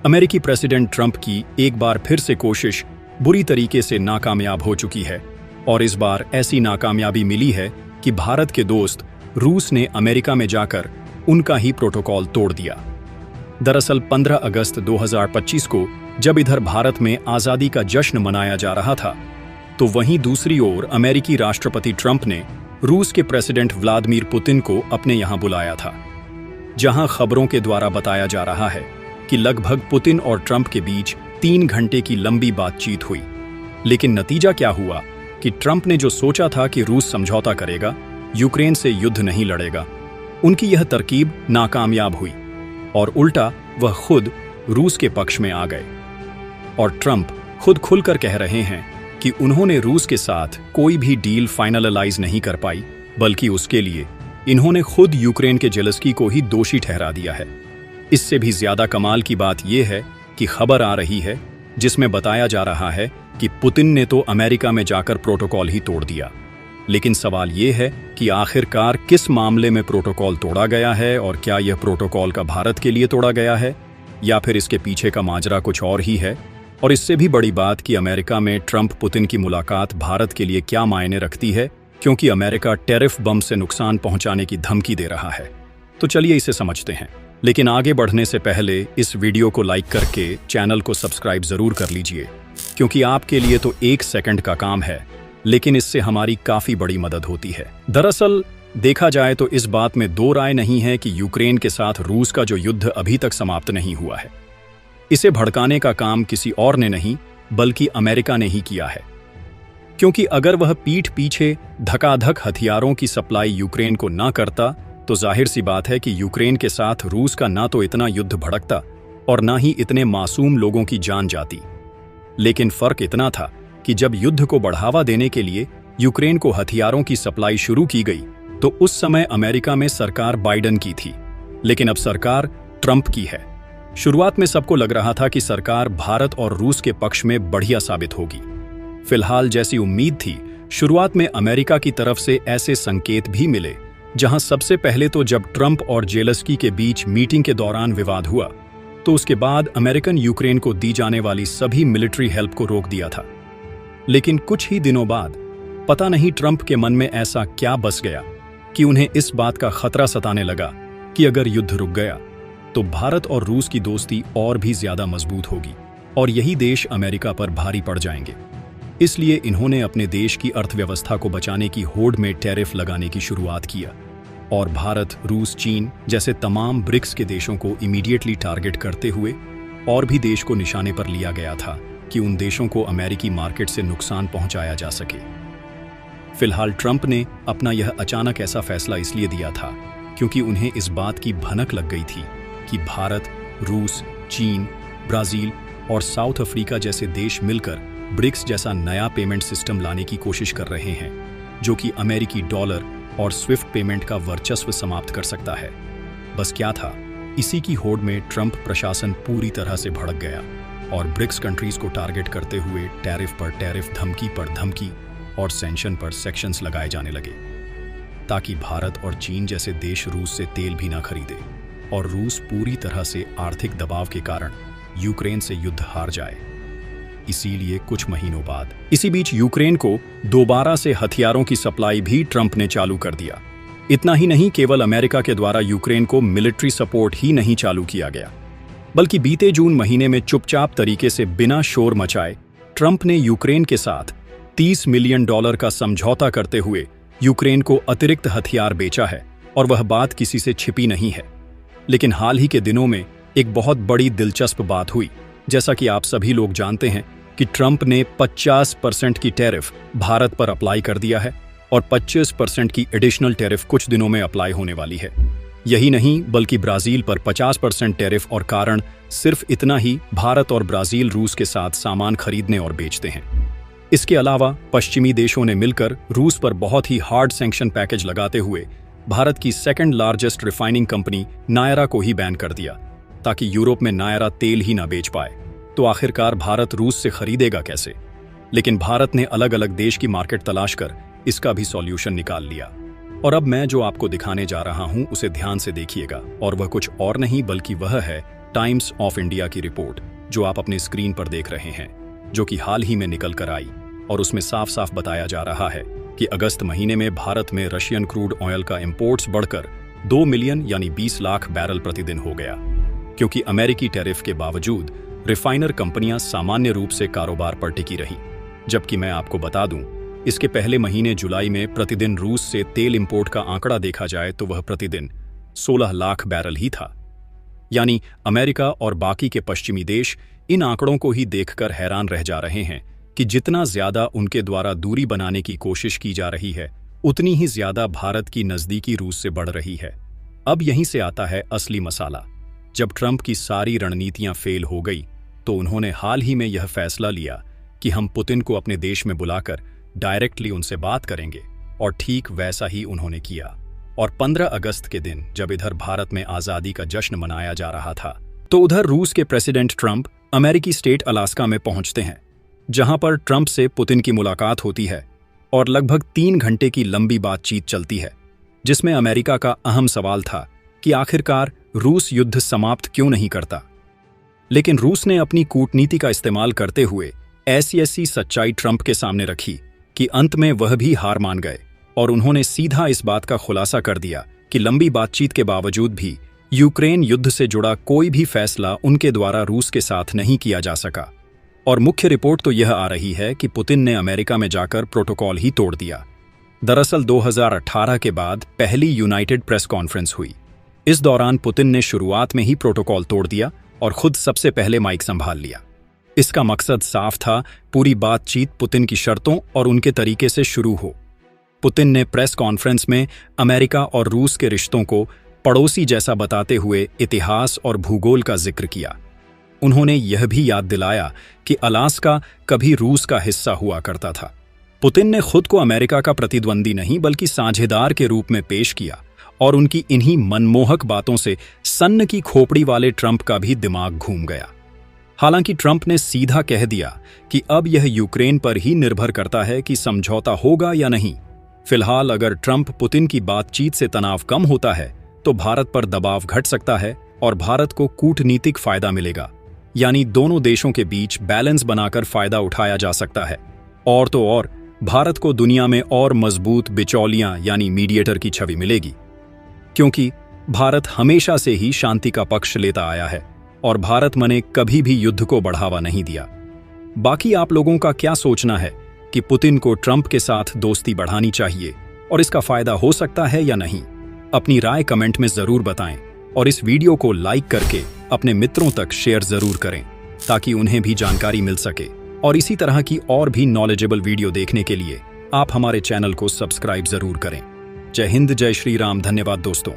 अमेरिकी president Trump की एक बार फिर से कोशिश बुरी तरीके से नाकामयाब हो चुकी है और इस बार ऐसी नाकामयाबी मिली है कि भारत के दोस्त रूस ने अमेरिका में जाकर उनका ही प्रोटोकॉल तोड़ दिया। दरअसल 15 अगस्त 2025 को जब इधर भारत में आज़ादी का जश्न मनाया जा रहा था, तो वहीं दूसरी ओर अमेरिकी राष्ट्रपति ट्रंप ने रूस के प्रेसिडेंट व्लादिमीर पुतिन को अपने यहां बुलाया था, जहां खबरों के द्वारा बताया जा रहा है कि लगभग पुतिन और ट्रंप के बीच 3 घंटे की लंबी बातचीत हुई। लेकिन नतीजा क्या हुआ कि ट्रंप ने जो सोचा था कि रूस समझौता करेगा, यूक्रेन से युद्ध नहीं लड़ेगा, उनकी यह तरकीब नाकामयाब हुई और उल्टा वह खुद रूस के पक्ष में आ गए। और ट्रंप खुद खुलकर कह रहे हैं कि उन्होंने रूस के साथ कोई भी डील फाइनलाइज नहीं कर पाई, बल्कि उसके लिए इन्होंने खुद यूक्रेन के जेलेंस्की को ही दोषी ठहरा दिया है। इससे भी ज्यादा कमाल की बात यह है कि खबर आ रही है जिसमें बताया जा रहा है कि पुतिन ने तो अमेरिका में जाकर प्रोटोकॉल ही तोड़ दिया। लेकिन सवाल यह है कि आखिरकार किस मामले में प्रोटोकॉल तोड़ा गया है और क्या यह प्रोटोकॉल का भारत के लिए तोड़ा गया है या फिर इसके पीछे का माजरा कुछ और ही है। और इससे भी बड़ी बात कि अमेरिका में ट्रंप पुतिन की मुलाकात भारत के लिए क्या मायने रखती है, क्योंकि अमेरिका टैरिफ बम से नुकसान पहुंचाने की धमकी दे रहा है। तो चलिए इसे समझते हैं। लेकिन आगे बढ़ने से पहले इस वीडियो को लाइक करके चैनल को सब्सक्राइब जरूर कर लीजिए, क्योंकि आपके लिए तो 1 सेकंड का काम है, लेकिन इससे हमारी काफी बड़ी मदद होती है। दरअसल देखा जाए तो इस बात में दो राय नहीं है कि यूक्रेन के साथ रूस का जो युद्ध अभी तक समाप्त नहीं हुआ है, इसे भड़काने का काम किसी और ने नहीं बल्कि अमेरिका ने ही किया है। क्योंकि अगर वह पीठ पीछे धकाधक हथियारों की सप्लाई यूक्रेन को ना करता, तो जाहिर सी बात है कि यूक्रेन के साथ रूस का ना तो इतना युद्ध भड़कता और ना ही इतने मासूम लोगों की जान जाती। लेकिन फर्क इतना था कि जब युद्ध को बढ़ावा देने के लिए यूक्रेन को हथियारों की सप्लाई शुरू की गई, तो उस समय अमेरिका में सरकार बाइडेन की थी, लेकिन अब सरकार ट्रंप की है। शुरुआत में सबको लग रहा था कि सरकार भारत और रूस के पक्ष में बढ़िया साबित होगी। फिलहाल जैसी उम्मीद थी, शुरुआत में अमेरिका की तरफ से ऐसे संकेत भी मिले, जहां सबसे पहले तो जब ट्रंप और जेलेंस्की के बीच मीटिंग के दौरान विवाद हुआ, तो उसके बाद अमेरिकन यूक्रेन को दी जाने वाली सभी मिलिट्री हेल्प को रोक दिया था। लेकिन कुछ ही दिनों बाद पता नहीं ट्रंप के मन में ऐसा क्या बस गया कि उन्हें इस बात का खतरा सताने लगा कि अगर युद्ध रुक गया तो भारत और रूस की दोस्ती और भी ज्यादा मजबूत होगी और यही देश अमेरिका पर भारी पड़ जाएंगे। इसलिए इन्होंने अपने देश की अर्थव्यवस्था को बचाने की होड़ में टैरिफ लगाने की शुरुआत किया और भारत, रूस, चीन जैसे तमाम ब्रिक्स के देशों को इमीडिएटली टारगेट करते हुए और भी देश को निशाने पर लिया गया था कि उन देशों को अमेरिकी मार्केट से नुकसान पहुंचाया जा सके। फिलहाल ट्रंप ने अपना यह अचानक ऐसा फैसला इसलिए दिया था क्योंकि उन्हें इस बात की भनक लग गई थी कि भारत, रूस, चीन, ब्राजील और साउथ अफ्रीका जैसे देश मिलकर ब्रिक्स जैसा नया पेमेंट सिस्टम लाने की कोशिश कर रहे हैं, जो कि अमेरिकी डॉलर और स्विफ्ट पेमेंट का वर्चस्व समाप्त कर सकता है। बस क्या था, इसी की होड़ में ट्रंप प्रशासन पूरी तरह से भड़क गया और ब्रिक्स कंट्रीज को टारगेट करते हुए टैरिफ पर टैरिफ, धमकी पर धमकी और सैंक्शन पर सेक्शंस लगाए जाने लगे, ताकि भारत और चीन जैसे देश रूस से तेल भी ना खरीदे और रूस पूरी तरह से आर्थिक दबाव के कारण यूक्रेन से युद्ध हार जाए। इसीलिए कुछ महीनों बाद इसी बीच यूक्रेन को दोबारा से हथियारों की सप्लाई भी ट्रंप ने चालू कर दिया। इतना ही नहीं, केवल अमेरिका के द्वारा यूक्रेन को मिलिट्री सपोर्ट ही नहीं चालू किया गया, बल्कि बीते जून महीने में चुपचाप तरीके से बिना शोर मचाए ट्रंप ने यूक्रेन के साथ $30 मिलियन का समझौता करते हुए यूक्रेन को अतिरिक्त हथियार बेचा है और वह बात किसी से छिपी नहीं है। लेकिन हाल ही के दिनों में एक बहुत बड़ी दिलचस्प बात हुई। जैसा कि आप सभी लोग जानते हैं कि ट्रंप ने 50% की टैरिफ भारत पर अप्लाई कर दिया है और 25% की एडिशनल टैरिफ कुछ दिनों में अप्लाई होने वाली है। यही नहीं, बल्कि ब्राजील पर 50% टैरिफ और कारण सिर्फ इतना ही, भारत और ब्राजील रूस के साथ सामान खरीदने और बेचते हैं। इसके अलावा पश्चिमी देशों ने मिलकर रूस पर बहुत ही हार्ड सैंक्शन पैकेज लगाते हुए भारत की second largest refining company Nayara को ही बैन कर दिया, ताकि यूरोप में नायरा तेल ही ना बेच पाए। तो आखिरकार भारत रूस से खरीदेगा कैसे? लेकिन भारत ने अलग अलग देश की मार्केट तलाश कर इसका भी सॉल्यूशन निकाल लिया। और अब मैं जो आपको दिखाने जा रहा हूं उसे ध्यान से देखिएगा, और वह कुछ और नहीं बल्कि वह है टाइम्स ऑफ इंडिया की रिपोर्ट जो आप अपने स्क्रीन पर देख रहे हैं, जो कि हाल ही में निकल कर आई, और उसमें साफ साफ बताया जा रहा है कि अगस्त महीने में भारत में रशियन क्रूड ऑयल का इंपोर्ट्स बढ़कर 2 मिलियन यानी 20 लाख बैरल प्रतिदिन हो गया, क्योंकि अमेरिकी टैरिफ के बावजूद रिफाइनर कंपनियां सामान्य रूप से कारोबार पर टिकी रहीं। जबकि मैं आपको बता दूं, इसके पहले महीने जुलाई में प्रतिदिन रूस से तेल इंपोर्ट का आंकड़ा देखा जाए तो वह प्रतिदिन 16 लाख बैरल ही था। यानी अमेरिका और बाकी के पश्चिमी देश इन आंकड़ों को ही देखकर हैरान रह जा रहे हैं कि जितना ज्यादा उनके द्वारा दूरी बनाने की कोशिश की जा रही है, उतनी ही ज्यादा भारत की नजदीकी रूस से बढ़ रही है। अब यहीं से आता है असली मसाला। जब ट्रंप की सारी रणनीतियां फेल हो गई तो उन्होंने हाल ही में यह फैसला लिया कि हम पुतिन को अपने देश में बुलाकर डायरेक्टली उनसे बात करेंगे, और ठीक वैसा ही उन्होंने किया। और 15 अगस्त के दिन जब इधर भारत में आजादी का जश्न मनाया जा रहा था, तो उधर रूस के प्रेसिडेंट ट्रंप अमेरिकी स्टेट अलास्का में पहुंचते हैं, जहां पर ट्रंप से पुतिन की मुलाकात होती है और लगभग 3 घंटे की लंबी बातचीत चलती है, जिसमें अमेरिका का अहम सवाल था कि आखिरकार रूस युद्ध समाप्त क्यों नहीं करता। लेकिन रूस ने अपनी कूटनीति का इस्तेमाल करते हुए ऐसी सच्चाई ट्रंप के सामने रखी कि अंत में वह भी हार मान गए, और उन्होंने सीधा इस बात का खुलासा कर दिया कि लंबी बातचीत के बावजूद भी यूक्रेन युद्ध से जुड़ा कोई भी फैसला उनके द्वारा रूस के साथ नहीं किया जा सका। और मुख्य रिपोर्ट तो यह आ रही है कि पुतिन ने अमेरिका में जाकर प्रोटोकॉल ही तोड़ दिया। दरअसल 2018 के बाद पहली यूनाइटेड प्रेस कॉन्फ्रेंस हुई। इस दौरान पुतिन ने शुरुआत में ही प्रोटोकॉल तोड़ दिया और खुद सबसे पहले माइक संभाल लिया। इसका मकसद साफ था, पूरी बातचीत पुतिन की शर्तों और उनके तरीके से शुरू हो। पुतिन ने प्रेस कॉन्फ्रेंस में अमेरिका और रूस के रिश्तों को पड़ोसी जैसा बताते हुए इतिहास और भूगोल का जिक्र किया। उन्होंने यह भी याद दिलाया कि अलास्का कभी रूस का हिस्सा हुआ करता था। पुतिन ने खुद को अमेरिका का प्रतिद्वंदी नहीं बल्कि साझेदार के रूप में पेश किया, और उनकी इन्हीं मनमोहक बातों से सन्न की खोपड़ी वाले ट्रंप का भी दिमाग घूम गया। हालांकि ट्रंप ने सीधा कह दिया कि अब यह यूक्रेन पर ही निर्भर करता है कि समझौता होगा या नहीं। फिलहाल अगर ट्रंप पुतिन की बातचीत से तनाव कम होता है तो भारत पर दबाव घट सकता है और भारत को कूटनीतिक फायदा मिलेगा, यानी दोनों देशों के बीच बैलेंस बनाकर फायदा उठाया जा सकता है। और तो और भारत को दुनिया में और मजबूत बिचौलियां यानी मीडिएटर की छवि मिलेगी, क्योंकि भारत हमेशा से ही शांति का पक्ष लेता आया है और भारत ने कभी भी युद्ध को बढ़ावा नहीं दिया। बाकी आप लोगों का क्या सोचना है कि पुतिन को ट्रंप के साथ दोस्ती बढ़ानी चाहिए और इसका फायदा हो सकता है या नहीं? अपनी राय कमेंट में जरूर बताएं और इस वीडियो को लाइक करके अपने मित्रों तक शेयर जरूर करें ताकि उन्हें भी जानकारी मिल सके। और इसी तरह की और भी नॉलेजेबल वीडियो देखने के लिए आप हमारे चैनल को सब्सक्राइब जरूर करें। जय हिंद, जय श्री राम। धन्यवाद दोस्तों।